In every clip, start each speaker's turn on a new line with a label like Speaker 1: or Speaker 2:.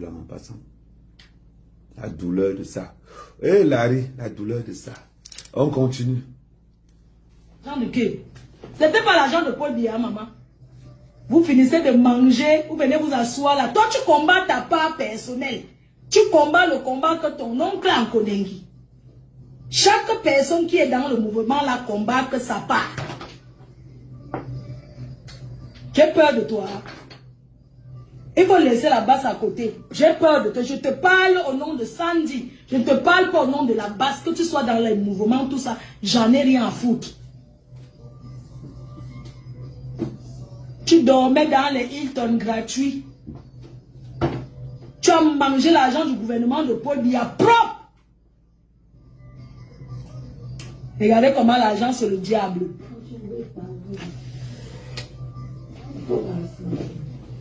Speaker 1: douleur en passant. La douleur de ça. Eh Larry, la douleur de ça. On continue.
Speaker 2: L'argent de qui? C'était pas l'argent de Paul Biya, maman. Vous finissez de manger, vous venez vous asseoir là. Toi, tu combats ta part personnelle. Tu combats le combat que ton oncle a en Kondengi. Chaque personne qui est dans le mouvement là combat que sa part. J'ai peur de toi. Il faut laisser la basse à côté. J'ai peur de toi. Je te parle au nom de Sandy. Je ne te parle pas au nom de la basse. Que tu sois dans les mouvements, tout ça. J'en ai rien à foutre. Tu dormais dans les Hilton gratuits. Tu as mangé l'argent du gouvernement de Paul Biya propre. Regardez comment l'argent c'est le diable.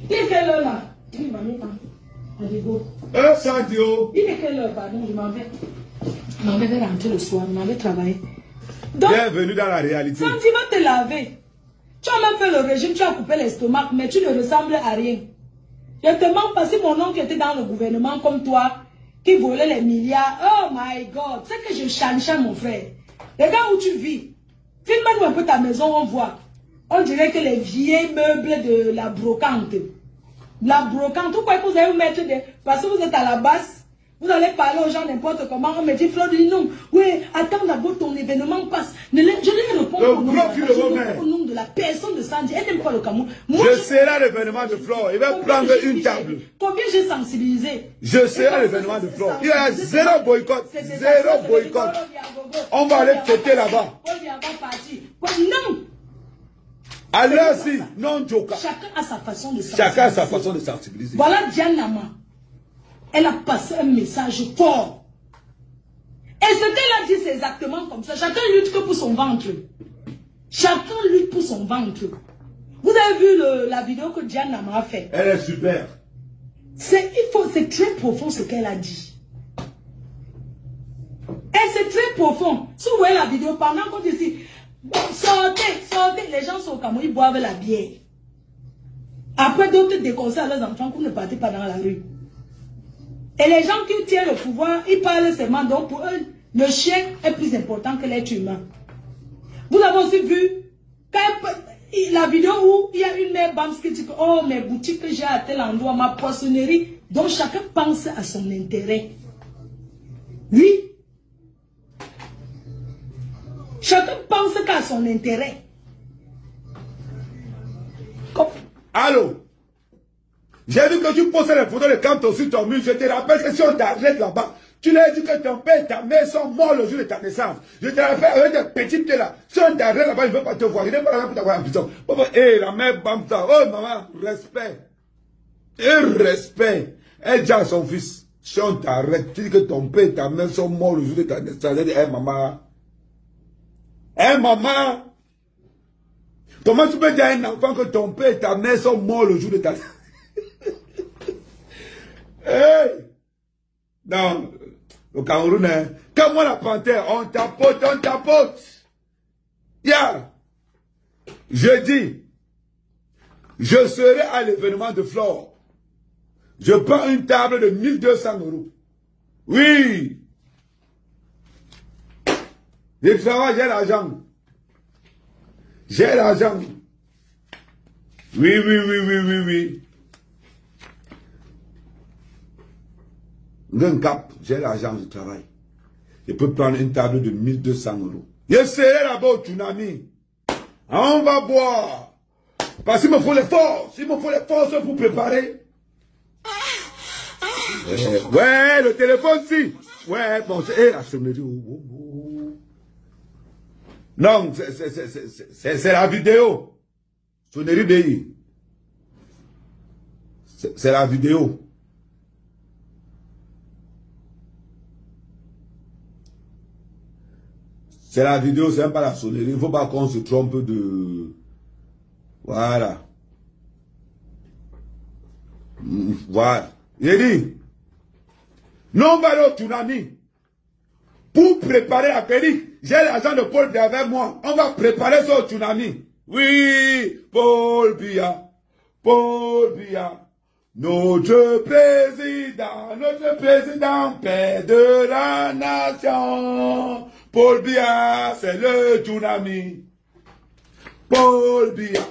Speaker 2: Il est quelle heure là? Il m'a mis
Speaker 1: Sadio.
Speaker 2: Il est quelle heure, pardon, je m'en vais. Je m'en vais rentrer le soir, je m'en vais travailler. Donc,
Speaker 1: bienvenue dans la réalité.
Speaker 2: Sandy va te laver. Tu as même fait le régime, tu as coupé l'estomac, mais tu ne ressembles à rien. Je te demande pas si mon oncle était dans le gouvernement comme toi, qui volait les milliards. Oh my God, c'est que je change, mon frère. Regarde où tu vis. Filme-nous un peu ta maison, on voit. On dirait que les vieilles meubles de la brocante. La brocante, vous croyez que vous allez vous mettre des... Parce que vous êtes à la basse, vous allez parler aux gens n'importe comment. On me dit, Fleur, non. Oui, attends d'abord ton événement passe. Je lui réponds au nom de la personne de Sandy. Elle n'aime pas le Cameroun.
Speaker 1: Je serai l'événement de Flore. Il va prendre une table.
Speaker 2: Combien j'ai sensibilisé?
Speaker 1: Je serai l'événement de Flore. Il y a zéro boycott. Zéro boycott. On va aller fêter là-bas.
Speaker 2: Non.
Speaker 1: Alors si, non Joka.
Speaker 2: Chacun a sa façon de sensibiliser.
Speaker 1: Chacun a sa façon de sensibiliser.
Speaker 2: Voilà Diane Nama. Elle a passé un message fort. Et ce qu'elle a dit, c'est exactement comme ça. Chacun lutte que pour son ventre. Chacun lutte pour son ventre. Vous avez vu la vidéo que Diane Nama a fait?
Speaker 1: Elle est super.
Speaker 2: C'est très profond ce qu'elle a dit. Et c'est très profond. Si vous voyez la vidéo, pendant qu'on dit ici, sortez, les gens sont au Cameroun, ils boivent la bière. Après, d'autres déconseillent à leurs enfants qu'on ne partez pas dans la rue. Et les gens qui tiennent le pouvoir, ils parlent seulement, donc pour eux, le chien est plus important que l'être humain. Vous avez aussi vu la vidéo où il y a une mère Bams qui dit que oh, mes boutiques que j'ai à tel endroit, ma poissonnerie, donc chacun pense à son intérêt. Oui. Chacun pense qu'à son intérêt.
Speaker 1: Allô? J'ai vu que tu postais les photos de quand sur ton mur. Je te rappelle que si on t'arrête là-bas, tu leur dis que ton père et ta mère sont morts le jour de ta naissance. Je te rappelle avec des petites là. Si on t'arrête là-bas, il ne veut pas te voir. Il n'est pas là pour t'avoir en prison. Hé, la mère Bamta. Oh maman, respect. Et respect. Elle dit à son fils, si on t'arrête, tu dis que ton père et ta mère sont morts le jour de ta naissance. Elle dit, hé maman. Hé maman. Comment tu peux dire à un enfant que ton père et ta mère sont morts le jour de ta naissance? Hey! Non, au Cameroun, comme moi la panthère, on tapote. Yeah! Je dis, je serai à l'événement de Flore. Je prends une table de 1200 €. Oui! Je travaille, j'ai l'argent. J'ai l'argent. Oui. Un cap, j'ai l'argent, je travaille. Je peux prendre une table de 1200 €. Je serai là-bas au tsunami. On va boire. Parce qu'il me faut les forces. Il me faut les forces pour préparer. Ouais, le téléphone, si. Ouais, bon, c'est la sonnerie. Non, c'est la vidéo. Sonnerie de. C'est la vidéo. C'est la vidéo, c'est même pas la sonnerie. Il ne faut pas qu'on se trompe de... Voilà. Voilà. Il dit, non, on va aller au tsunami. Pour préparer la périque, j'ai l'argent de Paul Biya avec moi. On va préparer ça au tsunami. Oui, Paul Biya. Paul Biya. Notre président, père de la nation. Paul Biya, c'est le tsunami. Paul Biya,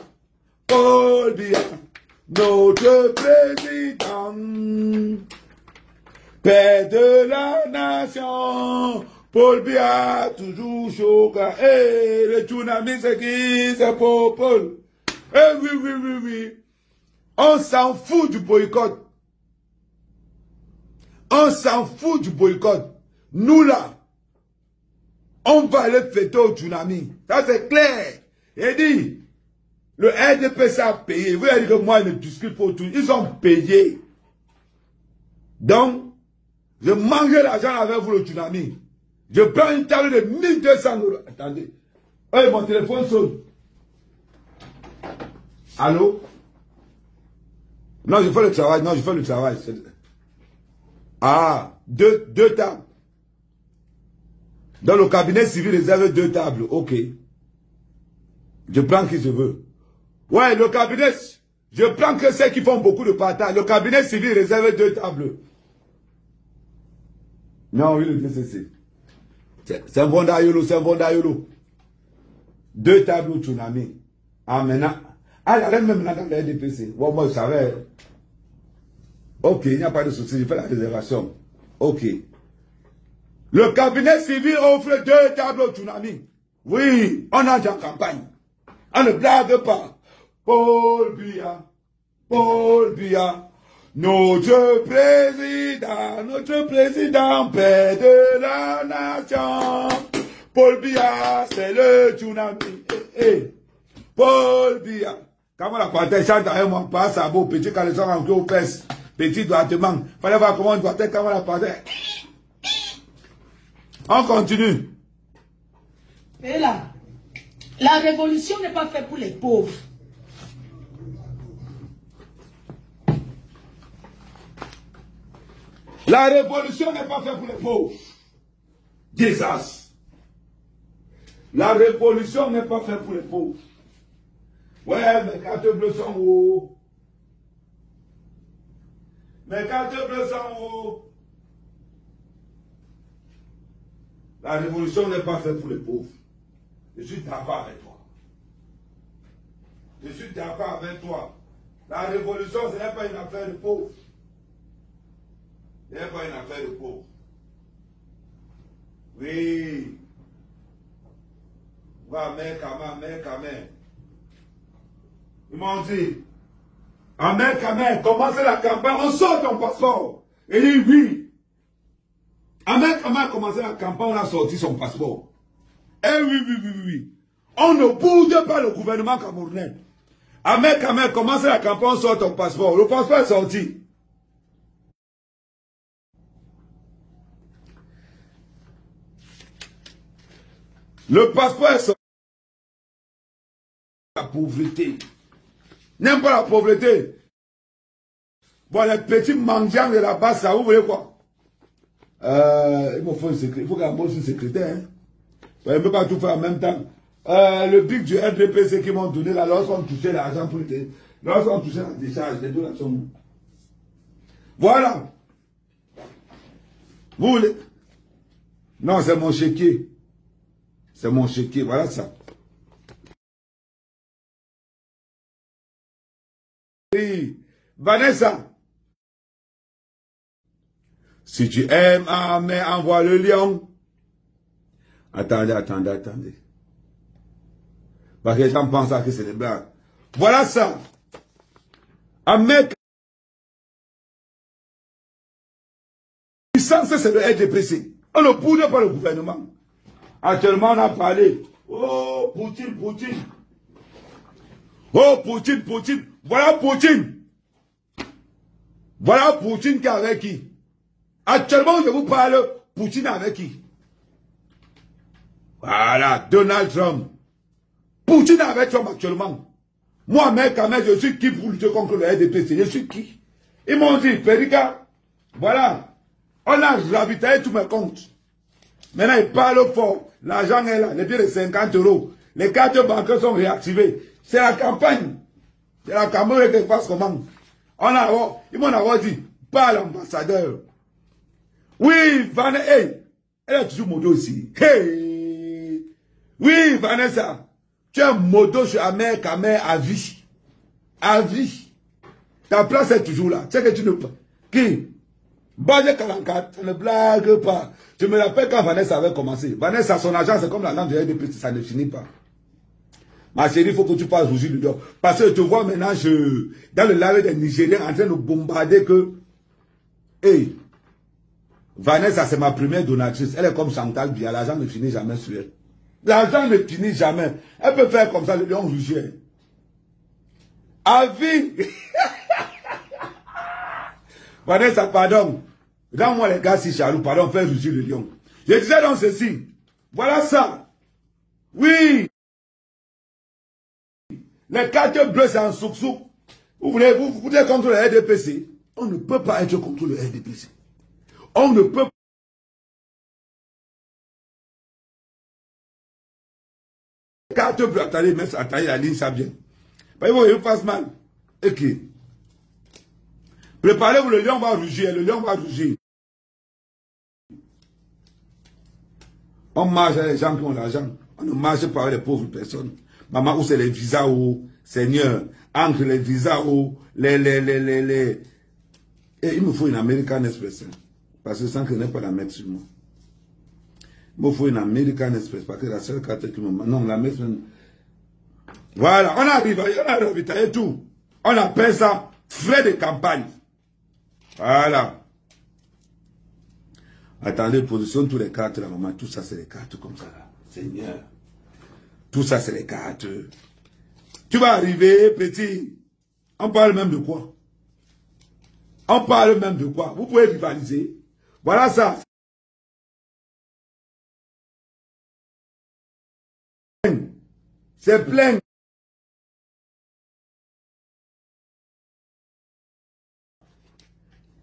Speaker 1: notre président, père de la nation. Paul Biya, toujours chaud. Eh, le tsunami, c'est qui? C'est Paul. Eh oui. On s'en fout du boycott. On s'en fout du boycott. Nous là, on va aller fêter au tsunami. Ça c'est clair. Il dit, le RDPC a payé. Vous avez dit que moi, je ne discute pas tout. Ils ont payé. Donc, je mangeais l'argent avec vous le tsunami. Je prends une table de 1200 €. Attendez. Oh, mon téléphone sonne. Allô? Non, je fais le travail. Ah, deux tables. Dans le cabinet civil réserve 2 tables. Ok. Je prends qui je veux. Ouais, le cabinet, je prends que ceux qui font beaucoup de partage. Le cabinet civil réserve 2 tables. Non, oui, le DCC. C'est un bon d'aïolo, 2 tables au tsunami. Ah, maintenant. Ah, il y a même dans le RDPC. Bon, moi, je savais. Ok, il n'y a pas de souci, je fais la réservation. Ok. Le cabinet civil offre 2 tables au tsunami. Oui, on a déjà en campagne. On ne blague pas. Paul Biya, notre président, père de la nation. Paul Biya, c'est le tsunami. Paul Biya. Quand on la partait, chante avec moi, passe à beau, petit caleçon en gros fesses, petit doigtement. Fallait voir comment on doit être quand on la partait. On continue.
Speaker 2: Et là, la révolution n'est pas faite pour les pauvres.
Speaker 1: La révolution n'est pas faite pour les pauvres. Désastre. La révolution n'est pas faite pour les pauvres. Ouais, mes cartes bleues sont hauts. Mes cartes bleues sont hauts. La révolution n'est pas faite pour les pauvres. Je suis d'accord avec toi. Je suis d'accord avec toi. La révolution, ce n'est pas une affaire de pauvres. Ce n'est pas une affaire de pauvres. Oui. Ouais, mais quand même. Ils m'ont dit, Amen, commencez la campagne, on sort ton passeport. Et il dit oui. Amen, commencez la campagne, on a sorti son passeport. Eh oui. On ne bouge pas le gouvernement camerounais. Amen, commencez la campagne, on sort ton passeport. Le passeport est sorti. Le passeport est sorti. La pauvreté. N'aime pas la pauvreté. Bon, les petits mendiants de la base, ça, vous voulez quoi? Il me faut un secret. Il faut qu'un bon secrétaire. Hein. On ne peut pas tout faire en même temps. Le bic du RDPC qui m'ont donné là, lorsqu'on touchait l'argent pour les... Lorsqu'on touchait la décharge, les donations. Voilà. Vous voulez? Non, c'est mon chéquier. C'est mon chéquier, voilà ça. Oui. Vanessa. Si tu aimes, mais envoie le lion. Attendez. Parce que les gens pensent que c'est des blagues. Voilà ça. Ahmed. Puissance, c'est le RDPC. On ne bouge pas le gouvernement. Actuellement, on a parlé. Oh, Poutine. Oh, Poutine. Voilà Poutine. Voilà Poutine qui est avec qui? Actuellement, je vous parle, Poutine avec qui? Voilà, Donald Trump. Poutine avec Trump actuellement. Moi, mec, quand même, je suis qui pour lutter contre le RDPC? Je suis qui? Ils m'ont dit, Périka, voilà, on a ravitaillé tous mes comptes. Maintenant, ils parlent fort. L'argent est là, les billets de 50 €. Les cartes bancaires sont réactivées. C'est la campagne. C'est la campagne qui passe comment? Ils m'ont avoir dit, pas l'ambassadeur. Oui, Vanessa, hey, elle a toujours modo aussi. Hey, oui, Vanessa, tu as modo sur Amer Kamer à vie. À vie. Ta place est toujours là. C'est que tu ne peux. Qui? Badje Kalankat, ça ne blague pas. Je me rappelle quand Vanessa avait commencé. Vanessa, son argent, c'est comme la lampe de RDP, ça ne finit pas. Ma chérie, il faut que tu passes rougir le dos. Parce que tu vois maintenant, dans le live des Nigériens, en train de bombarder que, hey, Vanessa, c'est ma première donatrice. Elle est comme Chantal Bia. L'argent ne finit jamais sur elle. L'argent ne finit jamais. Elle peut faire comme ça, le lion rougir. À vie. Vanessa, pardon. Rends-moi les gars si Charlou, pardon, fais rougir le lion. Je disais donc ceci. Voilà ça. Oui. Les cartes bleues, c'est un souk-souk. Vous voulez contre le RDPC? On ne peut pas être contre le RDPC. On ne peut pas. Les cartes bleues, attendez, la ligne, ça vient. Voyez-vous, il passe mal. Ok. Préparez-vous, le lion va rougir, le lion va rougir. On marche avec les gens qui ont l'argent. On ne marche pas avec les pauvres personnes. Maman, où c'est les visas, où, Seigneur, entre les visas, où, Et il me faut une American Express. Parce que sans que je n'ai pas la mettre sur moi. Il me faut une American Express. Parce que la seule carte qui me manque. Non, la mettre. Voilà, on arrive à ravitailler tout. On appelle ça frais de campagne. Voilà. Attendez, positionne tous les cartes là, maman. Tout ça, c'est les cartes comme ça là. Seigneur. Tout ça, c'est les cartes. Tu vas arriver, petit. On parle même de quoi? On parle même de quoi? Vous pouvez rivaliser. Voilà ça. C'est plein.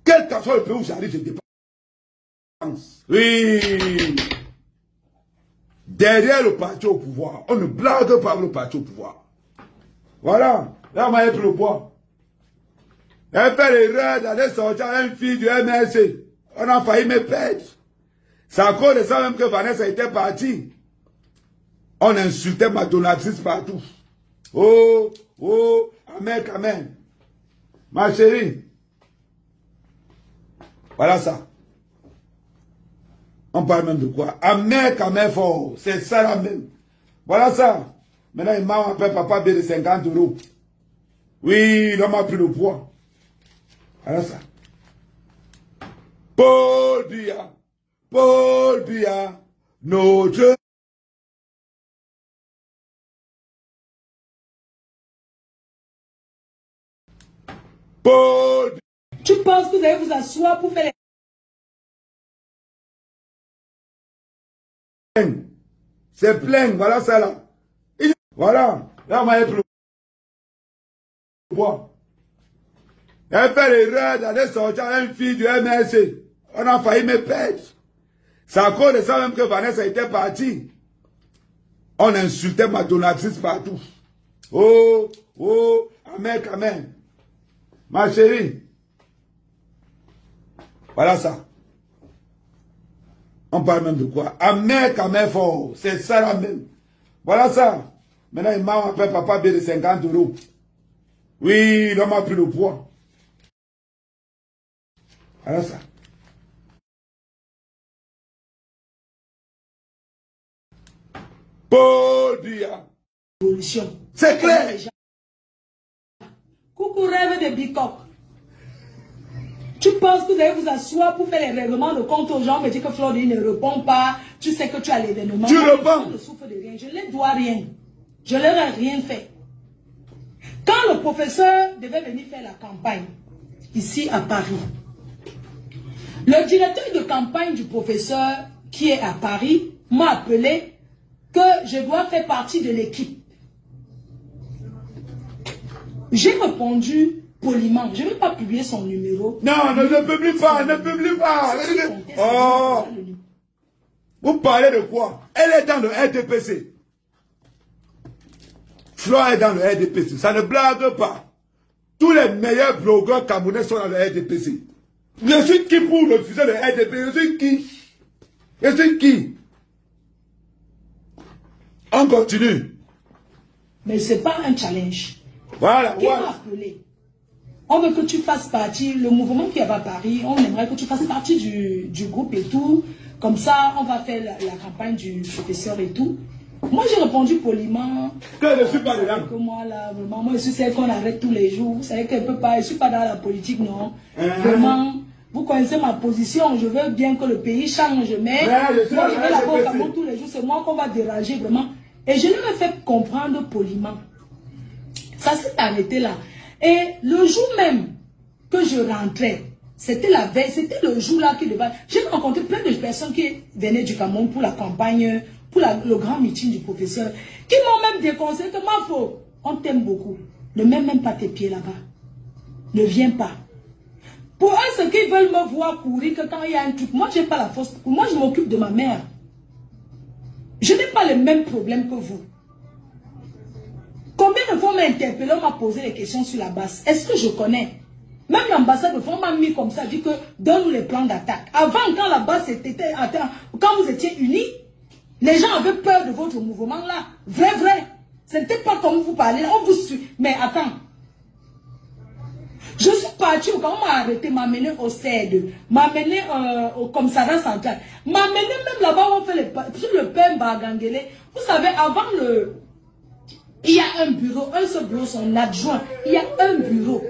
Speaker 1: Quel que soit le pays où j'arrive, je dépense. Oui. Derrière le parti au pouvoir. On ne blague pas le parti au pouvoir. Voilà. Là, on m'a pris le poids. Elle fait l'erreur d'aller sortir à une fille du MRC. On a failli me perdre. C'est à cause de ça même que Vanessa était partie. On insultait ma donatrice partout. Oh, oh, amen, amen. Ma chérie. Voilà ça. On parle même de quoi? Amen, amen fort. C'est ça la même. Voilà ça. Maintenant, il m'a appelé papa B de 50 €. Oui, l'homme a pris le poids. Voilà ça. Paul Biya, notre... Paul Biya.
Speaker 2: Tu penses que vous allez vous asseoir pour faire les...
Speaker 1: C'est plein, voilà ça là. Voilà, là on m'a pris le poids. Elle fait l'erreur d'aller sortir à une fille du MRC. On a failli me perdre. C'est à cause de ça même que Vanessa était partie. On insultait ma donatrice partout. Oh, oh, amen, amen. Ma chérie. Voilà ça. On parle même de quoi? Amen, amen fort. C'est ça la même. Voilà ça. Maintenant, il m'a appelé papa B de 50 €. Oui, l'homme a pris le poids. Voilà ça. Paul Biya. C'est clair.
Speaker 2: Coucou rêve de Bicoq. Tu penses que vous allez vous asseoir pour faire les règlements de compte aux gens, mais dis que Floride ne répond pas. Tu sais que tu as l'événement.
Speaker 1: Tu réponds.
Speaker 2: Je ne souffre de rien. Je ne leur dois rien. Je leur ai rien fait. Quand le professeur devait venir faire la campagne, ici à Paris, le directeur de campagne du professeur qui est à Paris m'a appelé que je dois faire partie de l'équipe. J'ai répondu poliment. Je ne vais pas publier son numéro.
Speaker 1: Non, ne publie pas, ne publie pas. Oh. Vous parlez de quoi? Elle est dans le RDPC. Flo est dans le RDPC. Ça ne blague pas. Tous les meilleurs blogueurs camerounais sont dans le RDPC. Je suis qui pour refuser le RDP? Je suis qui? Je suis qui? On continue.
Speaker 2: Mais ce n'est pas un challenge.
Speaker 1: Voilà,
Speaker 2: Qui m'a appelé? On veut que tu fasses partie, le mouvement qui est à Paris, on aimerait que tu fasses partie du groupe et tout. Comme ça, on va faire la campagne du professeur et tout. Moi, j'ai répondu poliment.
Speaker 1: Que je ne suis pas dedans.
Speaker 2: Que moi, là, vraiment, moi, je suis celle qu'on arrête tous les jours. Vous savez qu'elle peut pas, je ne suis pas dans la politique, non. Vraiment, vous connaissez ma position. Je veux bien que le pays change, mais moi, je vais là-bas au Cameroun tous les jours. C'est moi qu'on va déranger, vraiment. Et je lui ai fait comprendre poliment. Ça s'est arrêté là. Et le jour même que je rentrais, c'était la veille, c'était le jour là qui devait. J'ai rencontré plein de personnes qui venaient du Cameroun pour la campagne, pour le grand meeting du professeur, qui m'ont même déconseillé que ma faute, on t'aime beaucoup. Ne mets même pas tes pieds là-bas. Ne viens pas. Pour eux, ceux qui veulent me voir courir, que quand il y a un truc, moi je n'ai pas la force. Moi je m'occupe de ma mère. Je n'ai pas les mêmes problèmes que vous. Combien de fois on m'a interpellé, on m'a posé des questions sur la base? Est-ce que je connais? Même l'ambassade de France m'a mis comme ça, dit que donne-nous les plans d'attaque. Avant, quand la base était, quand vous étiez unis, les gens avaient peur de votre mouvement là. Vrai. Ce n'était pas comme vous parlez, on vous suit. Mais attends. Je suis parti au camp, on m'a arrêté, m'a mené au CED, m'a mené au commissariat central, m'a mené même là-bas où on fait sur le père Bagangele. Vous savez, avant il y a un bureau, un seul bureau, son adjoint, il y a un bureau.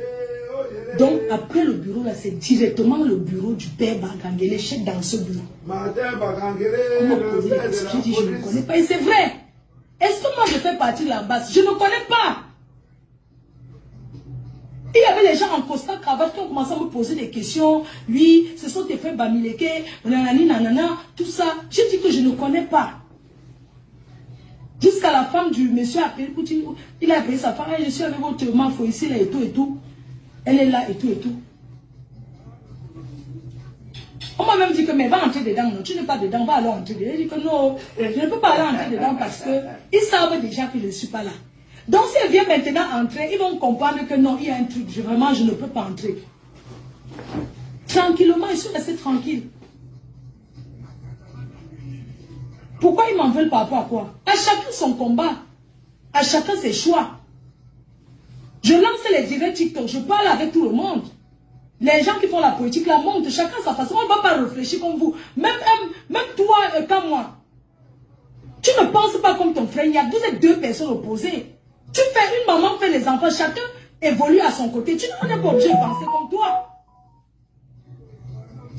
Speaker 2: Donc après le bureau là, c'est directement le bureau du père Bagangele, chef dans ce bureau.
Speaker 1: Martin Bagangele,
Speaker 2: on m'a posé la question, j'ai dit je ne connais pas. Et c'est vrai. Est-ce que moi je fais partie de la base? Je ne connais pas. Il y avait les gens en costard cravate qui ont commencé à me poser des questions. Oui, ce sont tes frères Bamileke, nanani, nanana, tout ça. J'ai dit que je ne connais pas. Jusqu'à la femme du monsieur appelé, il a appelé sa femme, je suis avec votre mafo ici, là, et tout, et tout. Elle est là, et tout, et tout. On m'a même dit que, mais va entrer dedans, non, tu n'es pas dedans, va alors entrer dedans. J'ai dit que non, je ne peux pas aller entrer dedans parce que ils savent déjà que je ne suis pas là. Donc si elle vient maintenant entrer, ils vont comprendre que non, il y a un truc, vraiment, je ne peux pas entrer. Tranquillement, ils sont restés tranquilles. Pourquoi ils m'en veulent par rapport à quoi? À chacun son combat. À chacun ses choix. Je lance les directs TikTok, je parle avec tout le monde. Les gens qui font la politique la montent, chacun sa façon. On ne va pas réfléchir comme vous. Même toi comme moi. Tu ne penses pas comme ton frère. Vous êtes deux personnes opposées. Tu fais une maman, fait les enfants, chacun évolue à son côté. Tu n'en es pas obligé de penser comme toi.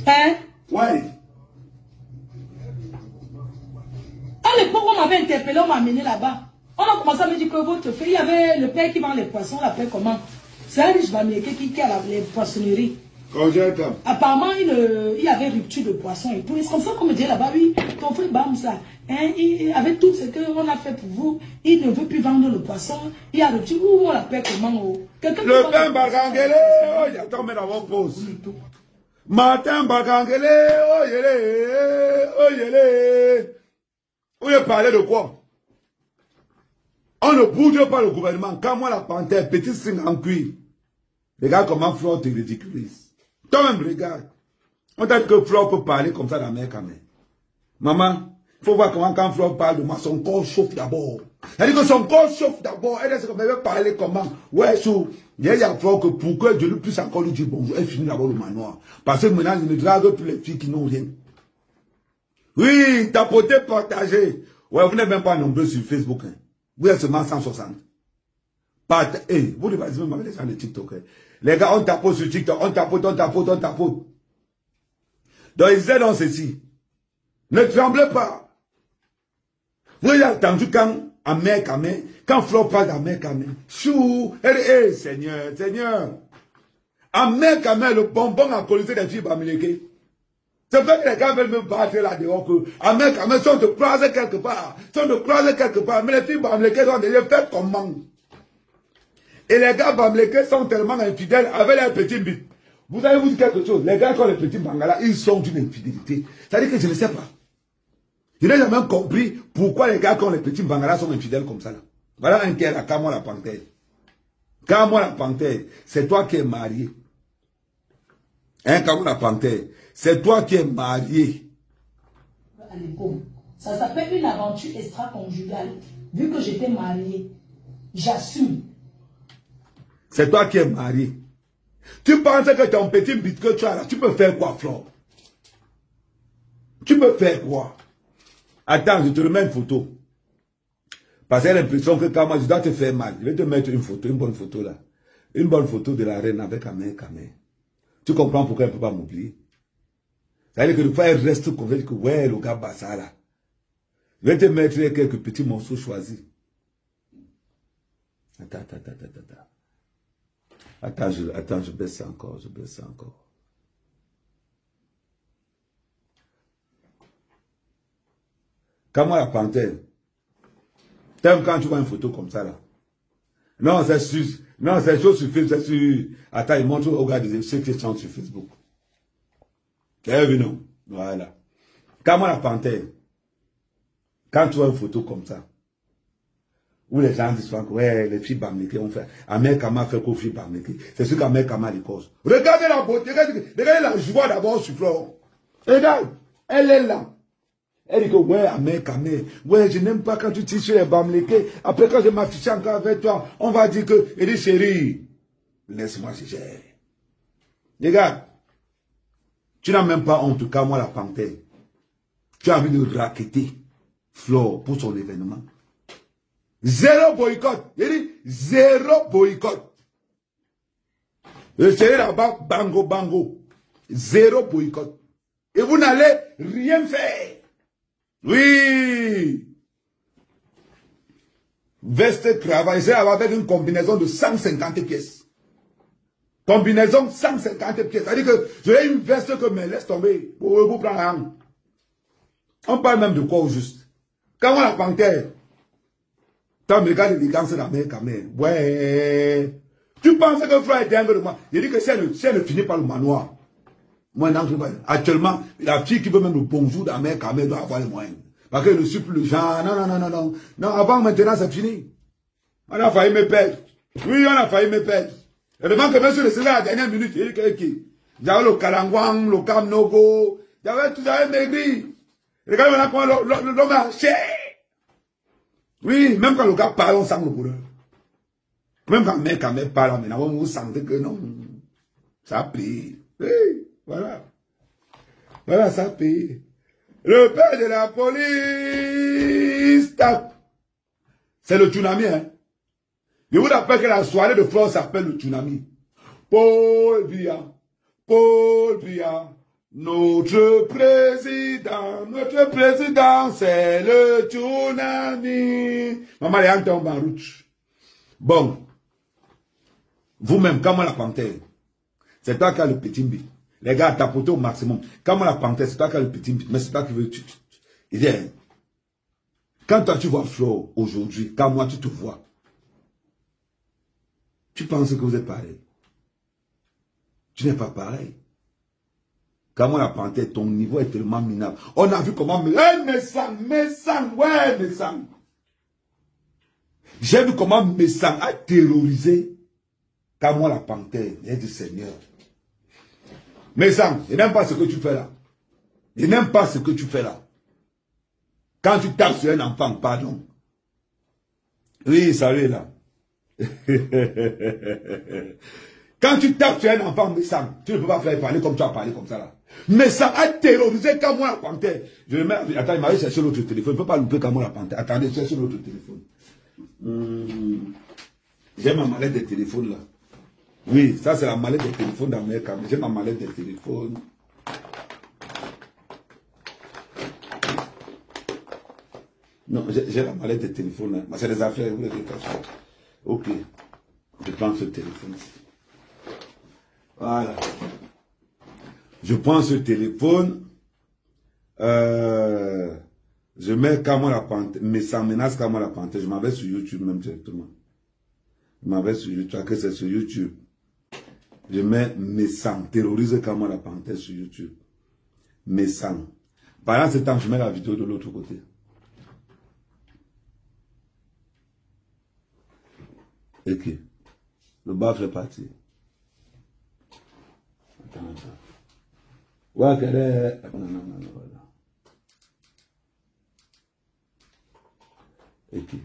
Speaker 2: Hein?
Speaker 1: Ouais.
Speaker 2: À l'époque, on m'avait interpellé, on m'a amené là-bas. On a commencé à me dire que votre fille, il y avait le père qui vend les poissons, on l'appelle comment? C'est un riche Bamileke qui a les poissonneries. Apparemment, il y avait rupture de poissons et tout. C'est comme ça qu'on me dit là-bas, oui, ton frère Bam, ça. Hein, avec tout ce qu'on a fait pour vous, il ne veut plus vendre le poisson. Il y a rupture, où on l'appelle comment?
Speaker 1: Le père Bagangele, oh, il y a tant mais d'avoir pause. Martin Bagangele, oh yélé. Vous voulez parler de quoi? On ne bouge pas le gouvernement. Quand moi la panthère, petit string en cuir. Regarde comment Flore te ridiculise. Toi-même, regarde. On t'a dit que Flore peut parler comme ça dans la mer quand même. Maman, il faut voir comment quand Flore parle de moi, son corps chauffe d'abord. Elle dit que son corps chauffe d'abord. Elle dit que elle veut parler comment? Ouais, il y a Flore que pour que je lui puisse encore lui dire bonjour, elle finit d'abord le manoir. Parce que maintenant, je ne drague plus les filles qui n'ont rien. Oui, tapoter, partager. Ouais, vous n'êtes même pas nombreux sur Facebook. Hein. Vous êtes seulement 160. Vous ne parlez même avec les gens de TikTok. Hein. Les gars, on tapote sur TikTok, on tapote. Donc, ils disaient dans ceci. Ne tremblez pas. Vous avez entendu quand Flore parle d'Amer Kamé. Chou, Seigneur. Amer Kamé, le bonbon alcoolisé des filles Bamileke. C'est vrai que les gars veulent me battre là-dehors que Amer Kamé sont de croiser quelque part. Mais les filles Bamileke sont déjà faites comment? Et les gars Bamileke sont tellement infidèles avec leurs petits bits. Vous allez vous dire quelque chose. Les gars qui ont les petits Bangala, ils sont d'une infidélité. C'est-à-dire que je ne sais pas. Je n'ai jamais compris pourquoi les gars qui ont les petits Bangala sont infidèles comme ça. Là. Voilà un qui est la Kamon la panthère. Quand moi la panthère, c'est toi qui es marié. Hein, quand moi la panthère, c'est toi qui es marié.
Speaker 2: Allez, bon. Ça s'appelle une aventure extra-conjugale. Vu que j'étais mariée, j'assume.
Speaker 1: C'est toi qui es marié. Tu penses que ton petit bit que tu as là, tu peux faire quoi, Flore? Tu peux faire quoi? Attends, je te remets une photo. Parce que j'ai l'impression que quand moi, je dois te faire mal. Je vais te mettre une photo, une bonne photo là. Une bonne photo de la reine avec Amé Kamé. Tu comprends pourquoi elle ne peut pas m'oublier? Ça veut dire que des fois, elle reste convaincue que ouais, le gars bassa là. Je vais te mettre quelques petits morceaux choisis. Attends. Attends, je baisse ça encore, Quand moi la panthère, t'aimes quand tu vois une photo comme ça là. Non, c'est sur Facebook, c'est sur... Attends, il montre au gars de ceux qui chantent sur Facebook. T'as vu, non? Voilà. Quand moi la panthère, quand tu vois une photo comme ça, où les gens disent que ouais, les filles bamlékées ont fait. Amé Kama fait qu'aux filles bamlékées. C'est ce qu'Amé Kama les cause. Regardez la beauté, regardez la joie d'abord sur Flore. Regarde, elle est là. Elle dit que ouais, Amé Kama, ouais, je n'aime pas quand tu tires sur les bamlékées. Après, quand je m'affiche encore avec toi, on va dire que, elle dit chérie, laisse-moi chercher. Regarde, tu n'as même pas honte, quand moi la panthère. Tu as envie de racketter Flore pour son événement. Zéro boycott. Il dit zéro boycott. Je serai là-bas, bango. Zéro boycott. Et vous n'allez rien faire. Oui. Veste, cravate, c'est avec une combinaison de 150 pièces. Combinaison 150 pièces. C'est-à-dire que j'ai une veste que me laisse tomber. Pour vous prendre un. On parle même de quoi au juste. Quand on la panthère, t'as me regarde l'élégance de la mère quand même. Ouais. Tu penses que Flore était un peu de moi. Il dit que si elle ne finit pas le manoir. Moi, non, actuellement, la fille qui veut même le bonjour de la mère quand même doit avoir les moyens. Parce qu'elle ne suit plus le genre. Non. Non, avant, maintenant, c'est fini. On a failli me perdre. Oui, on a failli me perdre. Et devant que même sur le César, à la dernière minute, il dit que j'avais le Kalangwang, le Kamnogo, j'avais maigri. Regarde maintenant comment l'homme a cher. Oui, même quand le gars parle, on sent le bonheur. Même quand mec parle, maintenant, vous sentez que non, ça paye. Oui, voilà. Voilà, ça paye. Le père de la police tape. C'est le tsunami, hein. Je vous rappelle que la soirée de Flore s'appelle le tsunami. Paul Biya, notre président, c'est le tsunami. Maman, les gens tombent en route. Bon. Vous-même, comment la panthère? C'est toi qui as le petit bit. Les gars, tapoter au maximum. Comment la panthère, c'est toi qui as le petit bit. Mais c'est toi qui veux... Il dit, quand toi tu vois Flore aujourd'hui, quand moi tu te vois, tu penses que vous êtes pareil. Tu n'es pas pareil. Quand moi la panthère, ton niveau est tellement minable. On a vu comment... mes sangs. J'ai vu comment mes sangs a terrorisé. Quand moi la panthère, elle dit Seigneur. Mes sangs, je n'aime pas ce que tu fais là. Quand tu tapes sur un enfant, pardon. Oui, salut là. Quand tu tapes sur un enfant, mes sangs, tu ne peux pas faire parler comme tu as parlé comme ça là. Mais ça a terrorisé quand moi la panthère. Je le mets. Attends, il m'avait cherché l'autre téléphone. Je ne peux pas louper quand moi la panthère. Attendez, cherche l'autre téléphone. J'ai ma mallette de téléphone là. Oui, ça c'est la mallette de téléphone d'Amérique. J'ai ma mallette de téléphone. Non, j'ai la mallette de téléphone là. C'est des affaires, vous voulez dire ça. Ok. Je prends ce téléphone. Voilà. Je prends ce téléphone. Je mets comment la panthère. Mais ça menace comment la panthère. Je m'en vais sur YouTube même directement. Je m'en vais sur YouTube. Que c'est sur YouTube. Je mets mes sangs. Terrorise comment la panthère sur YouTube. Mes sangs. Pendant ce temps, je mets la vidéo de l'autre côté. Ok. Le baffle est parti. Attends. Ouais, quelle est... Non, voilà. Et puis...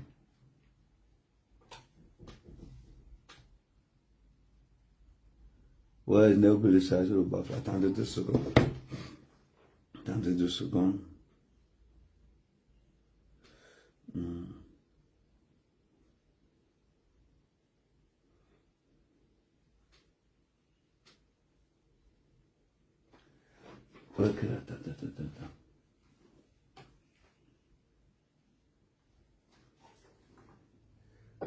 Speaker 1: Ouais, je n'ai oublié de charger le baffle. Attendez 2 secondes. Attendez 2 secondes. Ok, attends.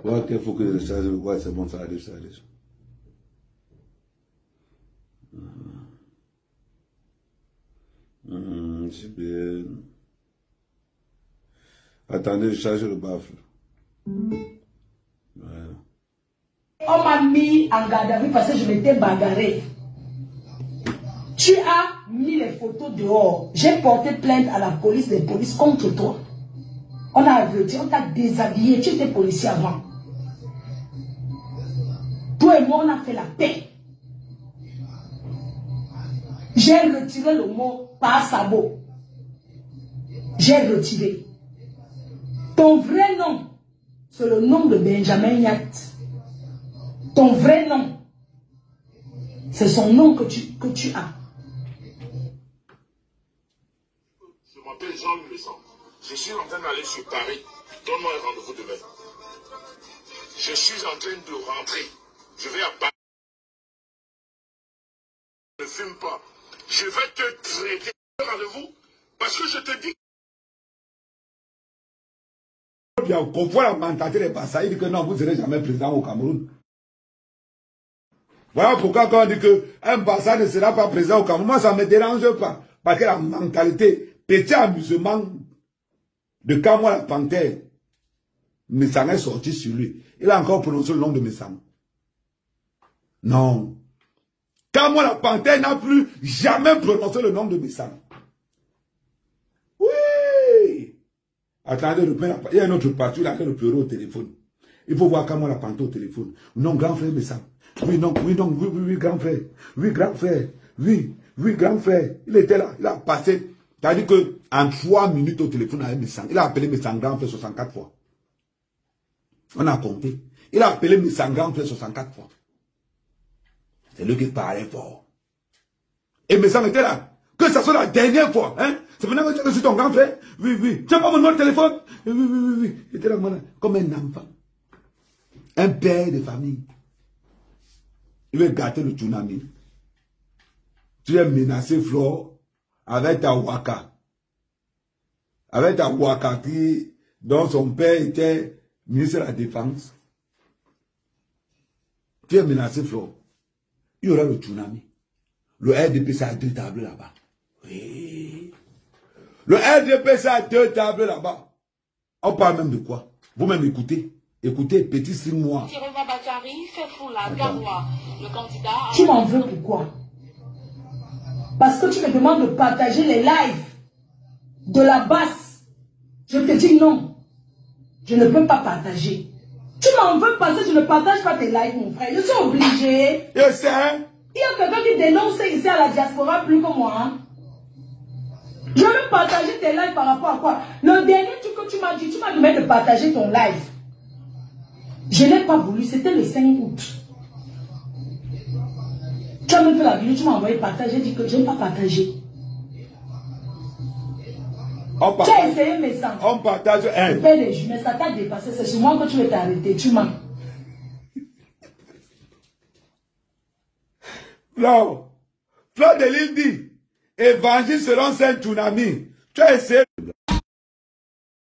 Speaker 1: Ouais, ok, il faut que je charge. Ouais, c'est bon, ça arrive. C'est bien. Attendez, je charge le baffle. Voilà.
Speaker 2: On m'a mis en garde à vue parce que je m'étais bagarré. Tu as mis les photos dehors. J'ai porté plainte à la police des polices contre toi. On a averti, on t'a déshabillé. Tu étais policier avant. Toi et moi, on a fait la paix. J'ai retiré le mot par sabot. J'ai retiré. Ton vrai nom, c'est le nom de Benjamin Yatt. Ton vrai nom, c'est son nom que tu as.
Speaker 3: Je m'appelle Jean Messan. Je suis en train d'aller sur Paris. Donne-moi un rendez-vous demain. Je suis en train de rentrer. Je vais à Paris. Ne fume pas. Je vais te traiter. Rendez-vous parce que je te dis.
Speaker 1: Bien, on comprend la mentalité des Bassa. Il dit que non, vous ne serez jamais président au Cameroun. Voilà pourquoi quand on dit qu'un Bassa ne sera pas président au Cameroun, moi ça ne me dérange pas. Parce que la mentalité, petit amusement de Kamwa la Panthère, Messang est sorti sur lui. Il a encore prononcé le nom de Messang. Non. Kamwa la Panthère n'a plus jamais prononcé le nom de Messang. Oui. Attendez, il y a un autre parti, il a fait le pleurer au téléphone. Il faut voir Kamwa la Panthère au téléphone. Non, grand frère Messang. Oui, non, oui, grand frère. Oui, grand frère. Oui, grand frère. Il était là, il a passé. C'est-à-dire qu'en 3 minutes au téléphone avec Messang, il a appelé Messang grand frère 64 fois. On a compté. Il a appelé Messang grand frère 64 fois. C'est lui qui parlait fort. Et Messang était là. Que ça soit la dernière fois. Hein? C'est maintenant que je suis ton grand frère. Oui. Tu n'as pas mon numéro de téléphone? Oui. Il était là comme un enfant. Un père de famille. Il veut gâter le tsunami. Tu es menacé, Flore, avec ta Waka. Avec ta Waka dont son père était ministre de la Défense. Tu es menacé, Flore. Il y aura le tsunami. Le RDP, ça a 2 tables là-bas. Oui. Le RDP, ça a 2 tables là-bas. On parle même de quoi? Vous-même écoutez. Écoutez, petit 6 mois.
Speaker 2: Tu m'en veux pourquoi? Parce que tu me demandes de partager les lives de la basse. Je te dis non. Je ne peux pas partager. Tu m'en veux parce que je ne partage pas tes lives, mon frère. Je suis obligé.
Speaker 1: Je sais.
Speaker 2: Il y a quelqu'un qui dénonce ici à la diaspora plus que moi. Hein? Je veux partager tes lives par rapport à quoi? Le dernier truc que tu m'as dit, tu m'as demandé de partager ton live. Je n'ai pas voulu, c'était le 5 août. Tu as même fait la vidéo, tu m'as envoyé partager, j'ai dit que je n'aime pas partager. Tu as essayé mes sangs.
Speaker 1: On partage un.
Speaker 2: Mais ça t'a dépassé, c'est sur moi que tu veux t'arrêter, tu mens.
Speaker 1: Flore de l'île dit, évangile selon Saint Tsunami. Tu as essayé.